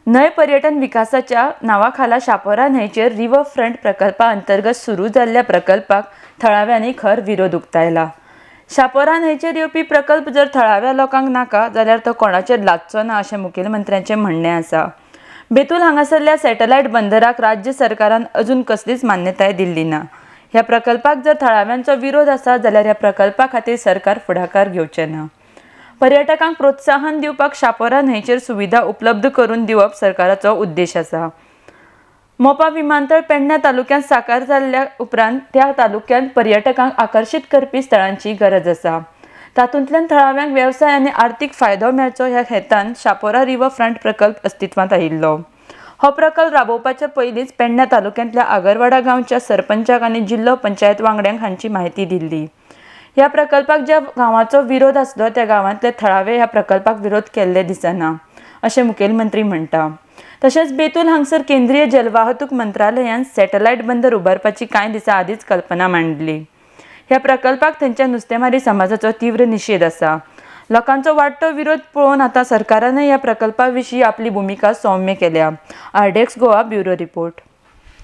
न्हंय पर्यटन विकासाच्या नावाखाला शापोरा न्हंयचेर रिवर फ्रंट प्रकल्पा अंतर्गत सुरू जाल्ल्या प्रकल्पाक थळाव्यांनी खर विरोध उक्तायला। शापोरा न्हंयचेर येवपी प्रकल्प जर थळाव्या लोकांक नाका जाल्यार तो कोणाचेर लादचो ना अशें मुखेलमंत्र्यांचें म्हणणें आसा। बेतूल हांगासरल्या सॅटलायट बंदराक राज्य सरकारान अजून कसलीच मान्यताय दिल्ली ना। ह्या प्रकल्पाक जर थळाव्यांचो विरोध आसा जाल्यार ह्या प्रकल्पा खातीर सरकार फुडाकार घेवचें ना। पर्यटकांक प्रोत्साहन दिवपाक शापोरा न्हंयचेर सुविधा उपलब्ध करून दिवप सरकाराचो उद्देश आसा। मोपा विमानतळ पेडण्या तालुक्यांत साकार जाल्ल्या उपरांत त्या तालुक्यांत पर्यटकांक आकर्षित करपी स्थळांची गरज आसा। तातूंतल्यान थळाव्यांक वेवसाय आनी आर्थीक फायदो मेळचो ह्या हेतान शापोरा रिवर फ्रंट प्रकल्प अस्तित्वांत आयिल्लो। हो प्रकल्प राबोवपाच्या पयलींच पेडण्या तालुक्यांतल्या आगरवाडा गांवच्या सरपंचाक आनी जिल्लो पंचायत वांगड्यांक हांची माहिती दिल्ली। ह्या प्रकल्पाक ज्या गांवाचो विरोध आसलो त्या गांवांतले थळावे ह्या प्रकल्पाक विरोध केल्ले दिसना अशें मुखेलमंत्री म्हणटा। तशेंच बेतूल हांगसर केंद्रीय जलवाहतूक मंत्रालयान सॅटलायट बंदर उबारपाची कांय दिसां आदींच कल्पना मांडली। ह्या प्रकल्पाक थंयच्या नुस्तेमारी समाजाचो तीव्र निशेध आसा। लोकांचो वाडटो विरोध पळोवन आतां सरकारानय ह्या प्रकल्पा विशीं आपली भुमिका सौम्य केल्या। आरडेक्स गोवा ब्युरो रिपोर्ट।